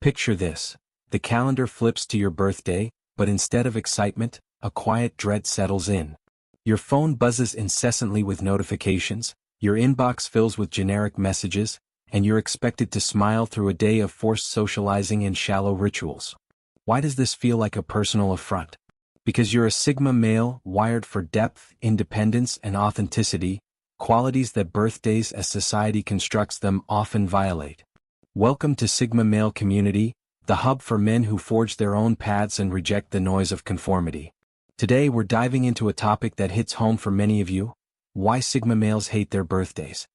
Picture this. The calendar flips to your birthday, but instead of excitement, a quiet dread settles in. Your phone buzzes incessantly with notifications, your inbox fills with generic messages, and you're expected to smile through a day of forced socializing and shallow rituals. Why does this feel like a personal affront? Because you're a Sigma male, wired for depth, independence, and authenticity, qualities that birthdays as society constructs them often violate. Welcome to Sigma Male Community, the hub for men who forge their own paths and reject the noise of conformity. Today we're diving into a topic that hits home for many of you: why Sigma males hate their birthdays.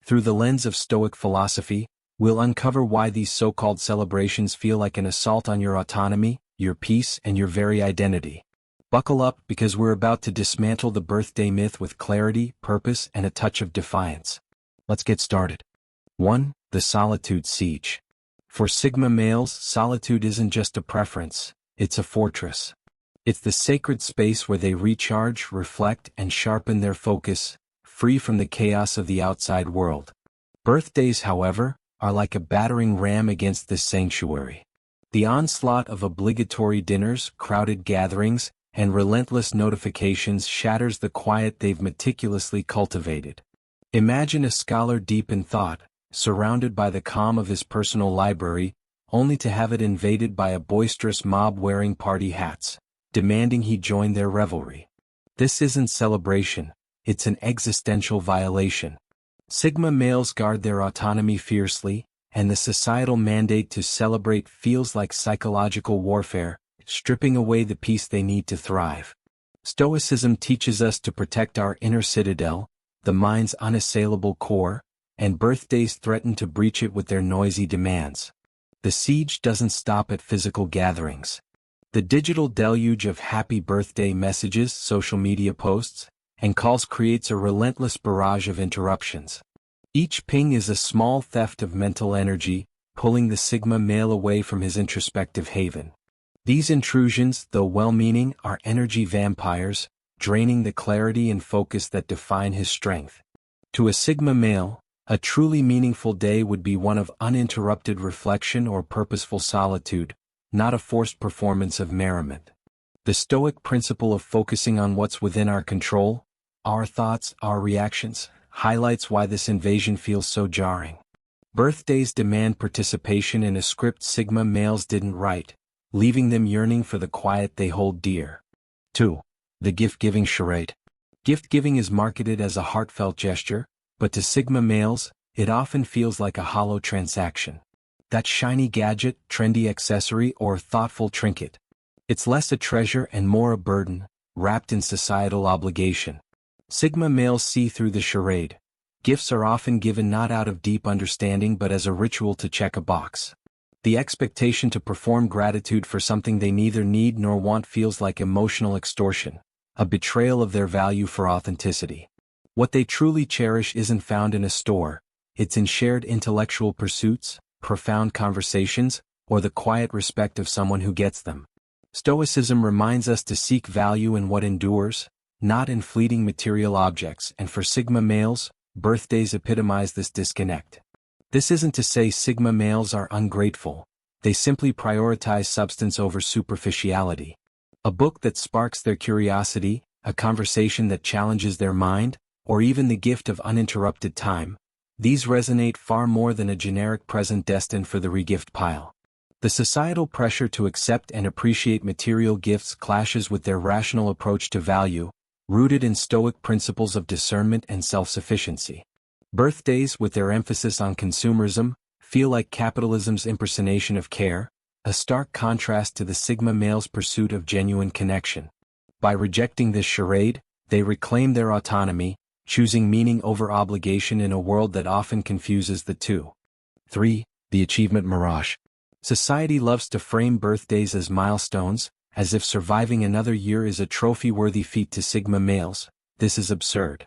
Through the lens of Stoic philosophy, we'll uncover why these so-called celebrations feel like an assault on your autonomy, your peace, and your very identity. Buckle up, because we're about to dismantle the birthday myth with clarity, purpose, and a touch of defiance. Let's get started. 1. The Solitude Siege. For Sigma males, solitude isn't just a preference, it's a fortress. It's the sacred space where they recharge, reflect, and sharpen their focus, free from the chaos of the outside world. Birthdays, however, are like a battering ram against this sanctuary. The onslaught of obligatory dinners, crowded gatherings, and relentless notifications shatters the quiet they've meticulously cultivated. Imagine a scholar deep in thought, surrounded by the calm of his personal library, only to have it invaded by a boisterous mob wearing party hats, demanding he join their revelry. This isn't celebration, it's an existential violation. Sigma males guard their autonomy fiercely, and the societal mandate to celebrate feels like psychological warfare, stripping away the peace they need to thrive. Stoicism teaches us to protect our inner citadel, the mind's unassailable core, and birthdays threaten to breach it with their noisy demands. The siege doesn't stop at physical gatherings. The digital deluge of happy birthday messages, social media posts, and calls creates a relentless barrage of interruptions. Each ping is a small theft of mental energy, pulling the Sigma male away from his introspective haven. These intrusions, though well-meaning, are energy vampires, draining the clarity and focus that define his strength. To a Sigma male, a truly meaningful day would be one of uninterrupted reflection or purposeful solitude, not a forced performance of merriment. The Stoic principle of focusing on what's within our control, our thoughts, our reactions, highlights why this invasion feels so jarring. Birthdays demand participation in a script Sigma males didn't write, leaving them yearning for the quiet they hold dear. 2. The Gift-Giving Charade. Gift-giving is marketed as a heartfelt gesture, but to Sigma males, it often feels like a hollow transaction. That shiny gadget, trendy accessory, or thoughtful trinket. It's less a treasure and more a burden, wrapped in societal obligation. Sigma males see through the charade. Gifts are often given not out of deep understanding but as a ritual to check a box. The expectation to perform gratitude for something they neither need nor want feels like emotional extortion, a betrayal of their value for authenticity. What they truly cherish isn't found in a store, it's in shared intellectual pursuits, profound conversations, or the quiet respect of someone who gets them. Stoicism reminds us to seek value in what endures, not in fleeting material objects, and for Sigma males, birthdays epitomize this disconnect. This isn't to say Sigma males are ungrateful, they simply prioritize substance over superficiality. A book that sparks their curiosity, a conversation that challenges their mind, or even the gift of uninterrupted time, these resonate far more than a generic present destined for the regift pile. The societal pressure to accept and appreciate material gifts clashes with their rational approach to value, rooted in Stoic principles of discernment and self-sufficiency. Birthdays, with their emphasis on consumerism, feel like capitalism's impersonation of care, a stark contrast to the Sigma male's pursuit of genuine connection. By rejecting this charade, they reclaim their autonomy, choosing meaning over obligation in a world that often confuses the two. 3. The Achievement Mirage. Society loves to frame birthdays as milestones, as if surviving another year is a trophy-worthy feat. To Sigma males, this is absurd.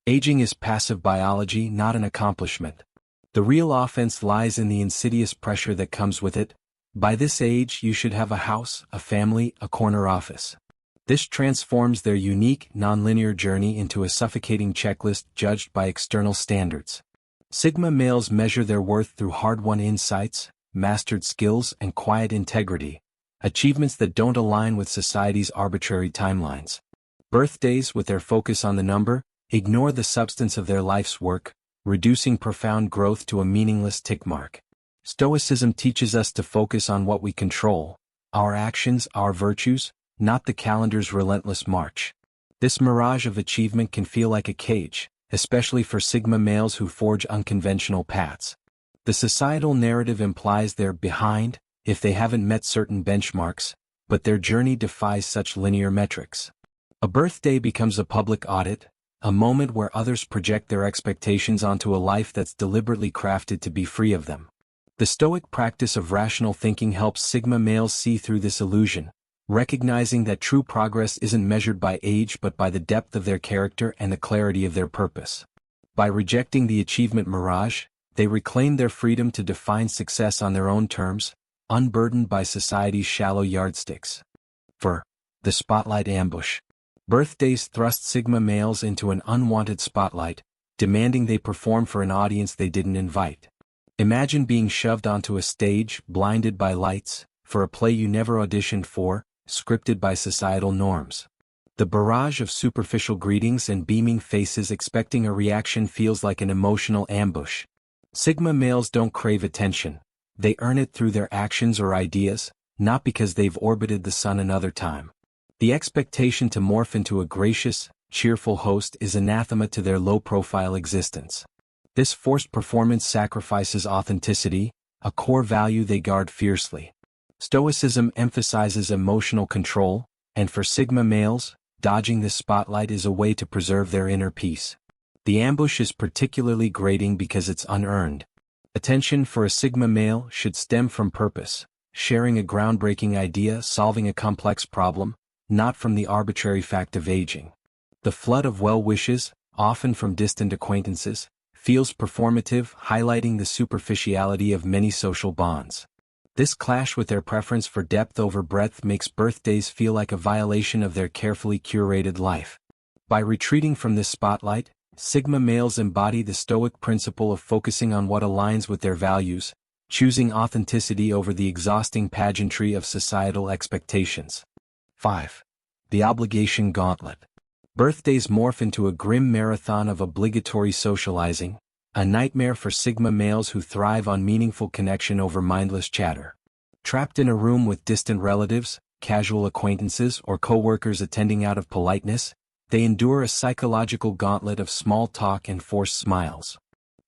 Aging is passive biology, not an accomplishment. The real offense lies in the insidious pressure that comes with it. By this age, you should have a house, a family, a corner office. This transforms their unique, nonlinear journey into a suffocating checklist judged by external standards. Sigma males measure their worth through hard-won insights, mastered skills, and quiet integrity. Achievements that don't align with society's arbitrary timelines. Birthdays, with their focus on the number, ignore the substance of their life's work, reducing profound growth to a meaningless tick mark. Stoicism teaches us to focus on what we control, our actions, our virtues, not the calendar's relentless march. This mirage of achievement can feel like a cage, especially for Sigma males who forge unconventional paths. The societal narrative implies they're behind if they haven't met certain benchmarks, but their journey defies such linear metrics. A birthday becomes a public audit, a moment where others project their expectations onto a life that's deliberately crafted to be free of them. The Stoic practice of rational thinking helps Sigma males see through this illusion, recognizing that true progress isn't measured by age but by the depth of their character and the clarity of their purpose. By rejecting the achievement mirage, they reclaim their freedom to define success on their own terms, unburdened by society's shallow yardsticks. For the spotlight ambush. Birthdays thrust Sigma males into an unwanted spotlight, demanding they perform for an audience they didn't invite. Imagine being shoved onto a stage, blinded by lights, for a play you never auditioned for, scripted by societal norms. The barrage of superficial greetings and beaming faces expecting a reaction feels like an emotional ambush. Sigma males don't crave attention. They earn it through their actions or ideas, not because they've orbited the sun another time. The expectation to morph into a gracious, cheerful host is anathema to their low-profile existence. This forced performance sacrifices authenticity, a core value they guard fiercely. Stoicism emphasizes emotional control, and for Sigma males, dodging this spotlight is a way to preserve their inner peace. The ambush is particularly grating because it's unearned. Attention for a Sigma male should stem from purpose, sharing a groundbreaking idea, solving a complex problem, not from the arbitrary fact of aging. The flood of well wishes, often from distant acquaintances, feels performative, highlighting the superficiality of many social bonds. This clash with their preference for depth over breadth makes birthdays feel like a violation of their carefully curated life. By retreating from this spotlight, Sigma males embody the Stoic principle of focusing on what aligns with their values, choosing authenticity over the exhausting pageantry of societal expectations. 5. The Obligation Gauntlet. Birthdays morph into a grim marathon of obligatory socializing, a nightmare for Sigma males who thrive on meaningful connection over mindless chatter. Trapped in a room with distant relatives, casual acquaintances, or co-workers attending out of politeness, they endure a psychological gauntlet of small talk and forced smiles.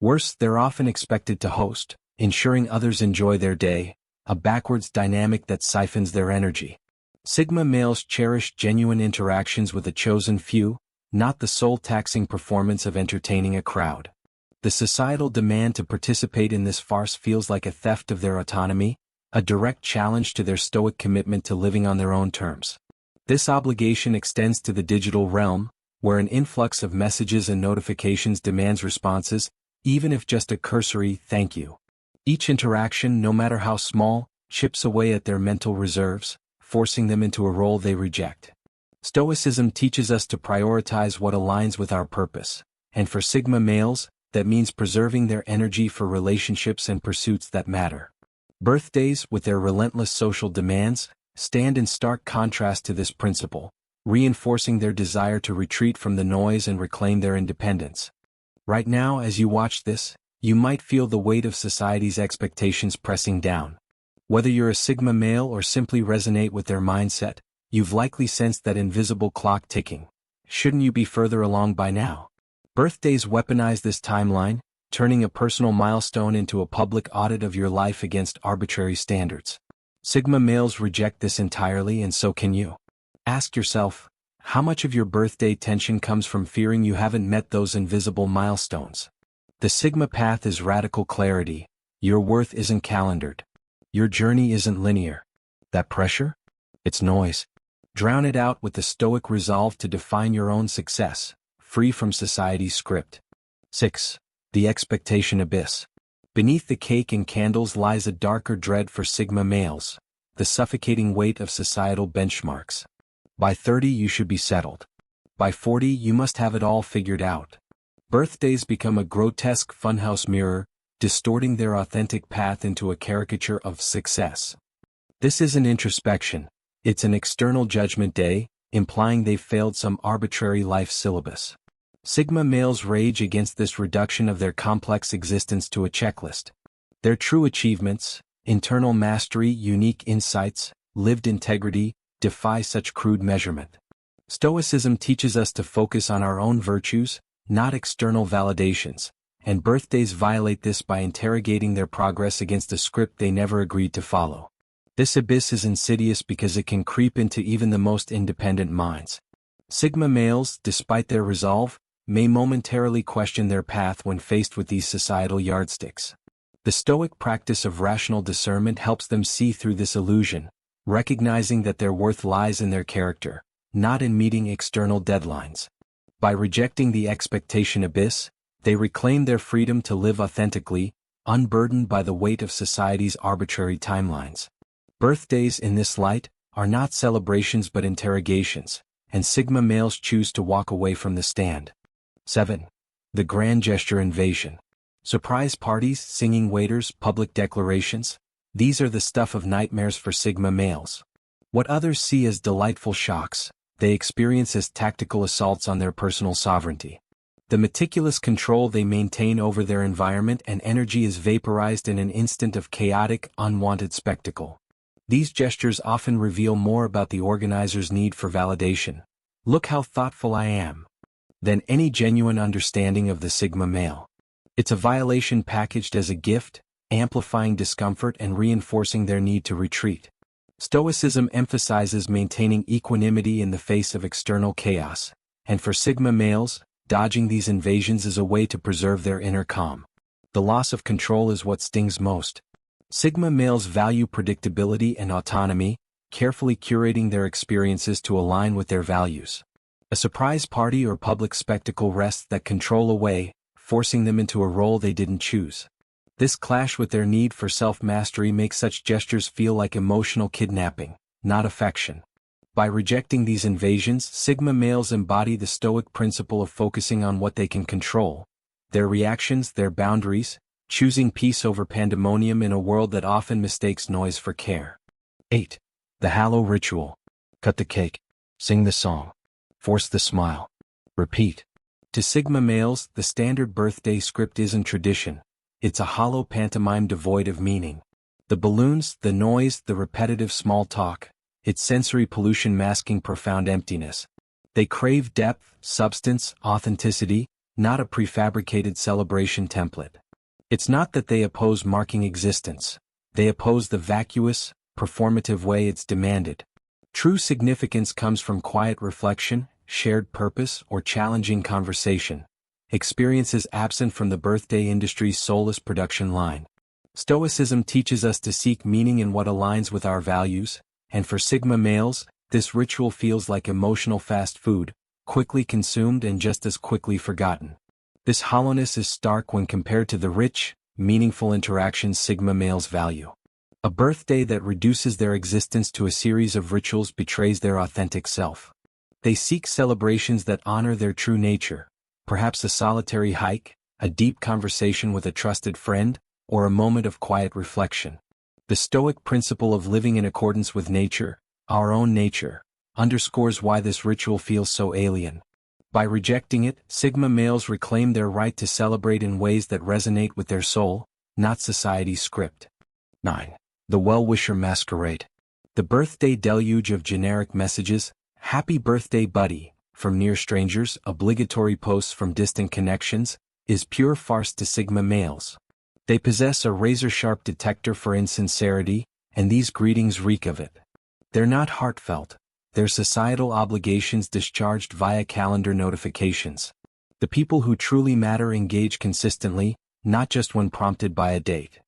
Worse, they're often expected to host, ensuring others enjoy their day, a backwards dynamic that siphons their energy. Sigma males cherish genuine interactions with a chosen few, not the soul-taxing performance of entertaining a crowd. The societal demand to participate in this farce feels like a theft of their autonomy, a direct challenge to their Stoic commitment to living on their own terms. This obligation extends to the digital realm, where an influx of messages and notifications demands responses, even if just a cursory "thank you." Each interaction, no matter how small, chips away at their mental reserves, forcing them into a role they reject. Stoicism teaches us to prioritize what aligns with our purpose, and for Sigma males, that means preserving their energy for relationships and pursuits that matter. Birthdays, with their relentless social demands, stand in stark contrast to this principle, reinforcing their desire to retreat from the noise and reclaim their independence. Right now, as you watch this, you might feel the weight of society's expectations pressing down. Whether you're a Sigma male or simply resonate with their mindset, you've likely sensed that invisible clock ticking. Shouldn't you be further along by now? Birthdays weaponize this timeline, turning a personal milestone into a public audit of your life against arbitrary standards. Sigma males reject this entirely, and so can you. Ask yourself, how much of your birthday tension comes from fearing you haven't met those invisible milestones? The Sigma path is radical clarity. Your worth isn't calendared. Your journey isn't linear. That pressure? It's noise. Drown it out with the Stoic resolve to define your own success, free from society's script. 6. The Expectation Abyss. Beneath the cake and candles lies a darker dread for Sigma males, the suffocating weight of societal benchmarks. By 30 you should be settled. By 40 you must have it all figured out. Birthdays become a grotesque funhouse mirror, distorting their authentic path into a caricature of success. This isn't introspection, it's an external judgment day, implying they've failed some arbitrary life syllabus. Sigma males rage against this reduction of their complex existence to a checklist. Their true achievements, internal mastery, unique insights, lived integrity, defy such crude measurement. Stoicism teaches us to focus on our own virtues, not external validations, and birthdays violate this by interrogating their progress against a script they never agreed to follow. This abyss is insidious because it can creep into even the most independent minds. Sigma males, despite their resolve, may momentarily question their path when faced with these societal yardsticks. The Stoic practice of rational discernment helps them see through this illusion, recognizing that their worth lies in their character, not in meeting external deadlines. By rejecting the expectation abyss, they reclaim their freedom to live authentically, unburdened by the weight of society's arbitrary timelines. Birthdays in this light are not celebrations but interrogations, and Sigma males choose to walk away from the stand. 7. The Grand Gesture Invasion. Surprise parties, singing waiters, public declarations, these are the stuff of nightmares for Sigma males. What others see as delightful shocks, they experience as tactical assaults on their personal sovereignty. The meticulous control they maintain over their environment and energy is vaporized in an instant of chaotic, unwanted spectacle. These gestures often reveal more about the organizer's need for validation. "Look how thoughtful I am," than any genuine understanding of the Sigma male. It's a violation packaged as a gift, amplifying discomfort and reinforcing their need to retreat. Stoicism emphasizes maintaining equanimity in the face of external chaos, and for Sigma males, dodging these invasions is a way to preserve their inner calm. The loss of control is what stings most. Sigma males value predictability and autonomy, carefully curating their experiences to align with their values. A surprise party or public spectacle wrests that control away, forcing them into a role they didn't choose. This clash with their need for self-mastery makes such gestures feel like emotional kidnapping, not affection. By rejecting these invasions, Sigma males embody the Stoic principle of focusing on what they can control, their reactions, their boundaries, choosing peace over pandemonium in a world that often mistakes noise for care. 8. The Hallow Ritual. Cut the cake. Sing the song. Force the smile. Repeat. To Sigma males, the standard birthday script isn't tradition. It's a hollow pantomime devoid of meaning. The balloons, the noise, the repetitive small talk, it's sensory pollution masking profound emptiness. They crave depth, substance, authenticity, not a prefabricated celebration template. It's not that they oppose marking existence. They oppose the vacuous, performative way it's demanded. True significance comes from quiet reflection, shared purpose, or challenging conversation. Experiences absent from the birthday industry's soulless production line. Stoicism teaches us to seek meaning in what aligns with our values, and for Sigma males, this ritual feels like emotional fast food, quickly consumed and just as quickly forgotten. This hollowness is stark when compared to the rich, meaningful interactions Sigma males value. A birthday that reduces their existence to a series of rituals betrays their authentic self. They seek celebrations that honor their true nature, perhaps a solitary hike, a deep conversation with a trusted friend, or a moment of quiet reflection. The Stoic principle of living in accordance with nature, our own nature, underscores why this ritual feels so alien. By rejecting it, Sigma males reclaim their right to celebrate in ways that resonate with their soul, not society's script. 9. The Well-Wisher Masquerade. The birthday deluge of generic messages, "Happy birthday buddy," from near strangers, obligatory posts from distant connections, is pure farce to Sigma males. They possess a razor-sharp detector for insincerity, and these greetings reek of it. They're not heartfelt. They're societal obligations discharged via calendar notifications. The people who truly matter engage consistently, not just when prompted by a date.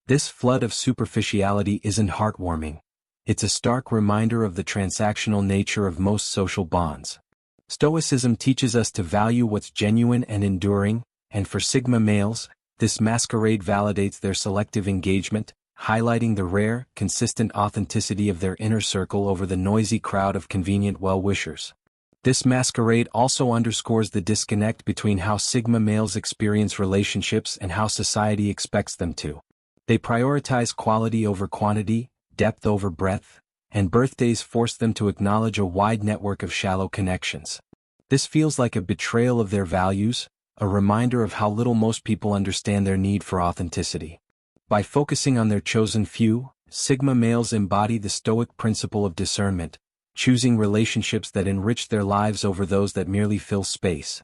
This flood of superficiality isn't heartwarming. It's a stark reminder of the transactional nature of most social bonds. Stoicism teaches us to value what's genuine and enduring, and for Sigma males, this masquerade validates their selective engagement, highlighting the rare, consistent authenticity of their inner circle over the noisy crowd of convenient well-wishers. This masquerade also underscores the disconnect between how Sigma males experience relationships and how society expects them to. They prioritize quality over quantity, depth over breadth, and birthdays force them to acknowledge a wide network of shallow connections. This feels like a betrayal of their values, a reminder of how little most people understand their need for authenticity. By focusing on their chosen few, Sigma males embody the Stoic principle of discernment, choosing relationships that enrich their lives over those that merely fill space.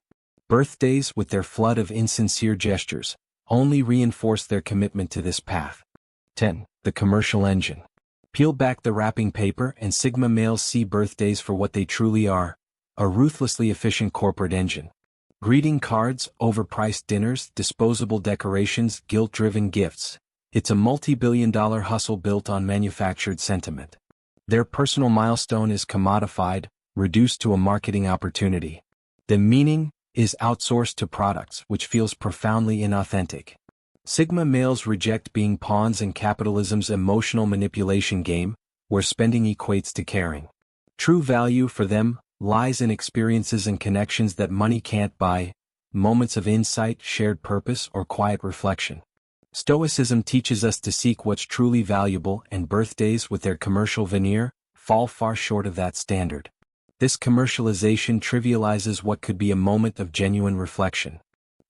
Birthdays, with their flood of insincere gestures, only reinforce their commitment to this path. 10. The commercial engine. Peel back the wrapping paper and Sigma males see birthdays for what they truly are, a ruthlessly efficient corporate engine. Greeting cards, overpriced dinners, disposable decorations, guilt-driven gifts. It's a multi-billion-dollar hustle built on manufactured sentiment. Their personal milestone is commodified, reduced to a marketing opportunity. The meaning is outsourced to products, which feels profoundly inauthentic. Sigma males reject being pawns in capitalism's emotional manipulation game, where spending equates to caring. True value for them lies in experiences and connections that money can't buy, moments of insight, shared purpose, or quiet reflection. Stoicism teaches us to seek what's truly valuable, and birthdays, with their commercial veneer, fall far short of that standard. This commercialization trivializes what could be a moment of genuine reflection.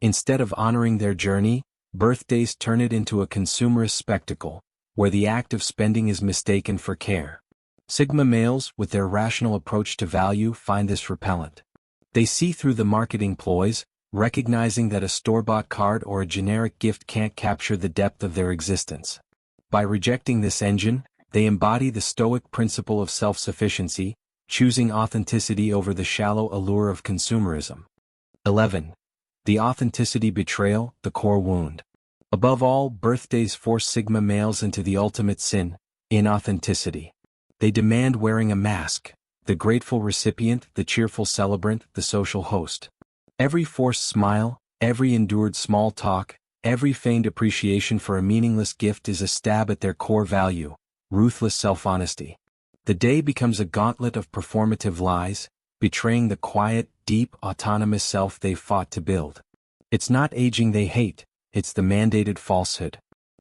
Instead of honoring their journey, birthdays turn it into a consumerist spectacle, where the act of spending is mistaken for care. Sigma males, with their rational approach to value, find this repellent. They see through the marketing ploys, recognizing that a store-bought card or a generic gift can't capture the depth of their existence. By rejecting this engine, they embody the Stoic principle of self-sufficiency, choosing authenticity over the shallow allure of consumerism. 11. The authenticity betrayal, the core wound. Above all, birthdays force Sigma males into the ultimate sin, inauthenticity. They demand wearing a mask, the grateful recipient, the cheerful celebrant, the social host. Every forced smile, every endured small talk, every feigned appreciation for a meaningless gift is a stab at their core value, ruthless self-honesty. The day becomes a gauntlet of performative lies, betraying the quiet, deep, autonomous self they've fought to build. It's not aging they hate, it's the mandated falsehood.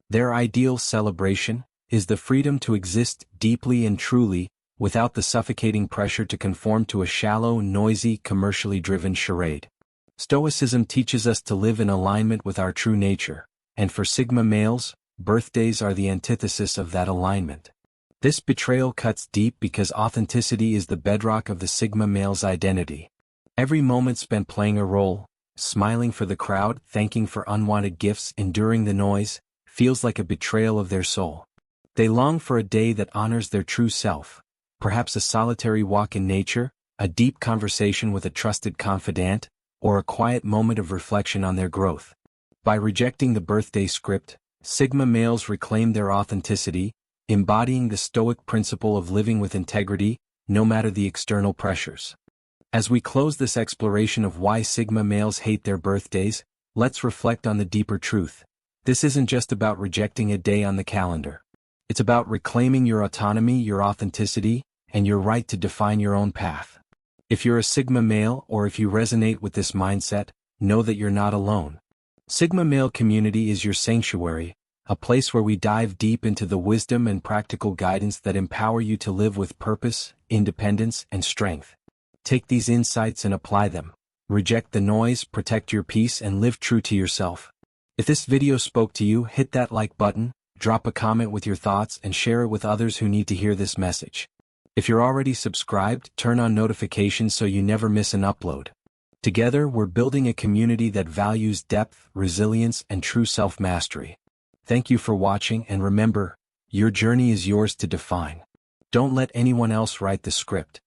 Their ideal celebration is the freedom to exist deeply and truly, without the suffocating pressure to conform to a shallow, noisy, commercially driven charade. Stoicism teaches us to live in alignment with our true nature, and for Sigma males, birthdays are the antithesis of that alignment. This betrayal cuts deep because authenticity is the bedrock of the Sigma male's identity. Every moment spent playing a role, smiling for the crowd, thanking for unwanted gifts, enduring the noise, feels like a betrayal of their soul. They long for a day that honors their true self, perhaps a solitary walk in nature, a deep conversation with a trusted confidant, or a quiet moment of reflection on their growth. By rejecting the birthday script, Sigma males reclaim their authenticity, embodying the Stoic principle of living with integrity, no matter the external pressures. As we close this exploration of why Sigma males hate their birthdays, let's reflect on the deeper truth. This isn't just about rejecting a day on the calendar. It's about reclaiming your autonomy, your authenticity, and your right to define your own path. If you're a Sigma male, or if you resonate with this mindset, know that you're not alone. Sigma male community is your sanctuary, a place where we dive deep into the wisdom and practical guidance that empower you to live with purpose, independence, and strength. Take these insights and apply them. Reject the noise, protect your peace, and live true to yourself. If this video spoke to you, hit that like button, drop a comment with your thoughts, and share it with others who need to hear this message. If you're already subscribed, turn on notifications so you never miss an upload. Together, we're building a community that values depth, resilience, and true self-mastery. Thank you for watching, and remember, your journey is yours to define. Don't let anyone else write the script.